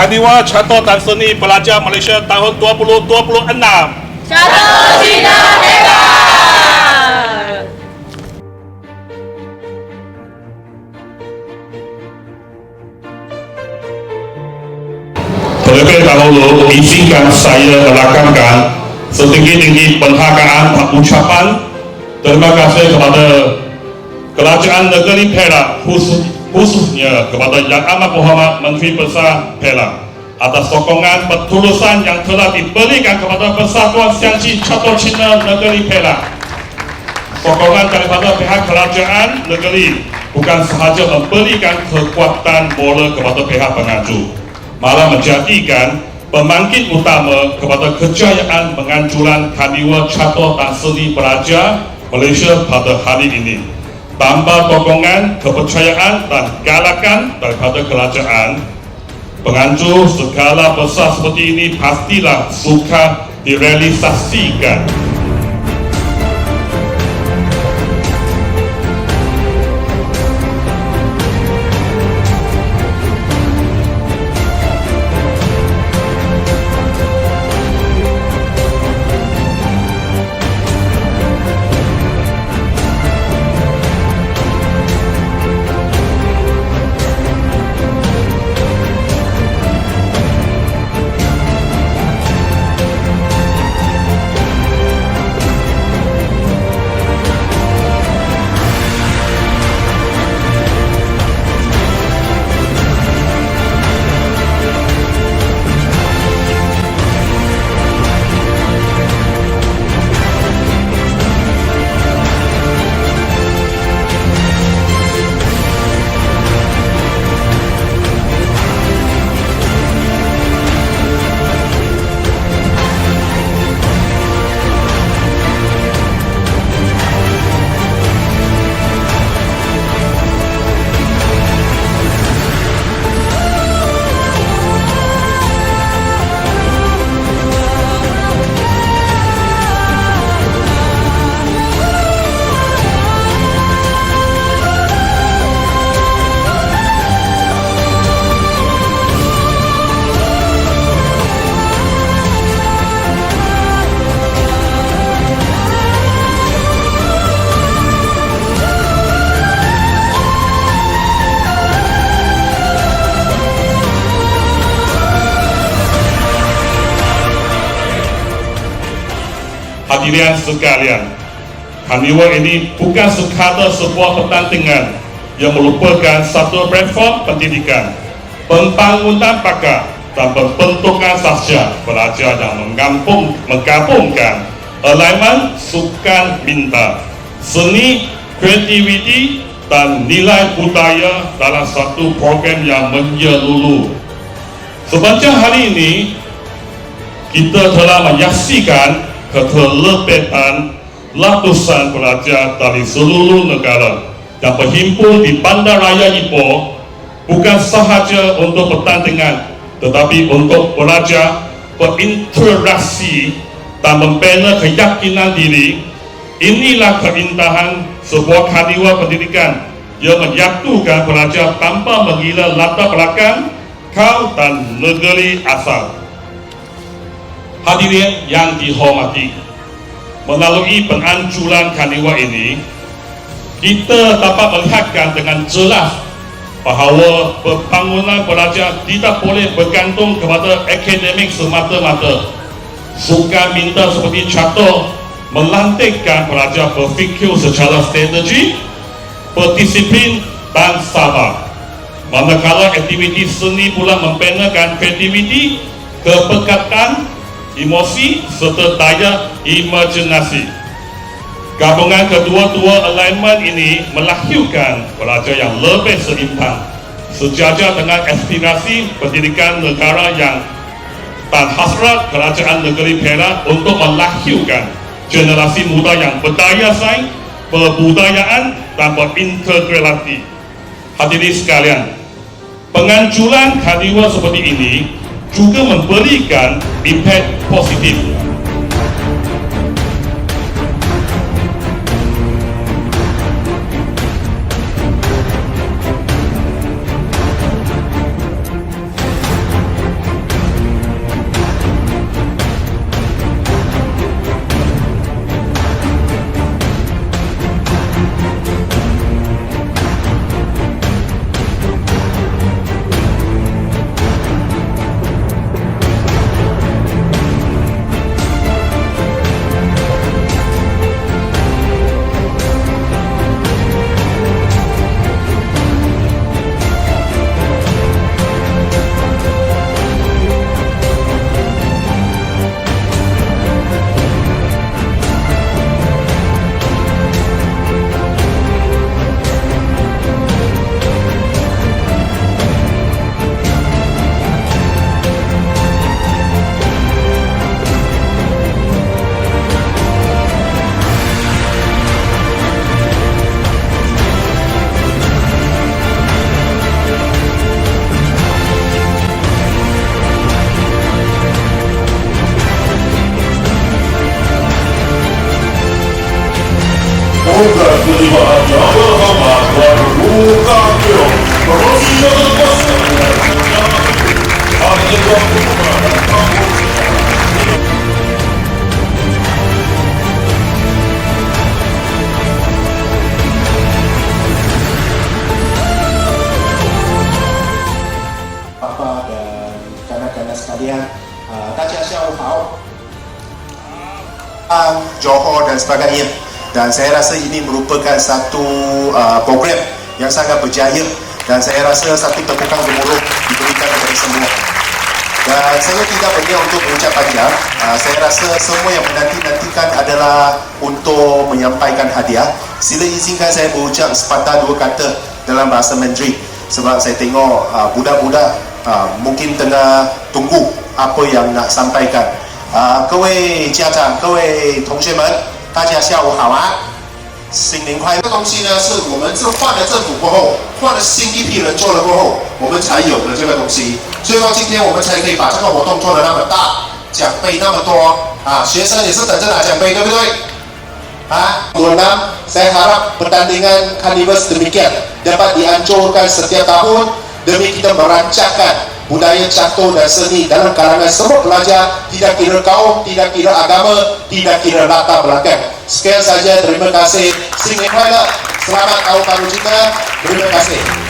Kadiwa Catur dan Seni Pelajar Malaysia tahun 2026. Catur Cina hebat! Terlebih dahulu, izinkan saya melakamkan setinggi-tinggi penghargaan ucapan terima kasih kepada Kerajaan Negeri Perak, khususnya kepada Yang Amat Berhormat Menteri Besar Perak atas sokongan pertulusan yang telah diberikan kepada Persatuan Siangsi Catur Cina Negeri Perak. Sokongan daripada pihak kerajaan negeri bukan sahaja memberikan kekuatan moral kepada pihak penganjur, malah menjadikan pembangkit utama kepada kejayaan penganjuran Kadiwa Catur dan Seni Pelajar Malaysia pada hari ini. Tanpa sokongan, kepercayaan dan galakan daripada kerajaan, penganjur skala besar seperti ini pastilah sukar direalisasikan. Hadirin sekalian, Kadiwa ini bukan sekadar sebuah pertandingan yang merupakan satu platform pendidikan, pembangunan pakar dan pembentukan sastra pelajar yang menggabungkan elemen sukan minda, seni, kreativiti dan nilai budaya dalam satu program yang menyeluruh. Sepanjang hari ini, kita telah menyaksikan keterlibatan ratusan pelajar dari seluruh negara yang berhimpun di Bandaraya Ipoh bukan sahaja untuk pertandingan, tetapi untuk belajar, berinteraksi dan membina keyakinan diri. Inilah keindahan sebuah kadiwa pendidikan yang menyatukan pelajar tanpa mengira latar belakang, kaum dan negeri asal. Hadirin yang dihormati, melalui penganjuran kadiwa ini, kita dapat melihatkan dengan jelas bahawa pembangunan pelajar tidak boleh bergantung kepada akademik semata-mata. Sukan minda seperti catur melantikkan pelajar berfikir secara strategi, berdisiplin dan sabar. Manakala aktiviti seni pula membinakan kreativiti, kepekatan, emosi serta daya imajinasi. Gabungan kedua-dua elemen ini melahirkan pelajar yang lebih seimbang, sejajar dengan aspirasi pendidikan negara yang dan hasrat kerajaan negeri Perak untuk melahirkan generasi muda yang berdaya saing, berbudayaan dan berintegrasi. Hadirin sekalian, penganjuran kadiwa seperti ini juga memberikan impak positif. Johor dan sebagainya. Dan saya rasa ini merupakan satu program yang sangat berjaya dan saya rasa satu tepukan gemuruh diberikan kepada semua. Dan saya tidak berniat untuk berucap panjang. Saya rasa semua yang menanti-nantikan adalah untuk menyampaikan hadiah. Sila izinkan saya berucap sepatah dua kata dalam bahasa Mandarin. Sebab saya tengok budak-budak mungkin tengah tunggu apa yang nak sampaikan. 各位家长、各位同学们，大家下午好啊！新年快乐！这东西呢，是我们是换了政府过后，换了新一批人做了过后，我们才有的这个东西。所以说，今天我们才可以把这个活动做得那么大，奖杯那么多啊！学生也是等着拿奖杯，对不对？啊，26 saya harap pertandingan Carnival sedemikian dapat dianjurkan setiap tahun demi kita merancangkan budaya catur dan seni dalam kalangan semua pelajar, tidak kira kaum, tidak kira agama, tidak kira latar belakang. Sekian saja, terima kasih. Selamat Tahun Baru juga. Terima kasih.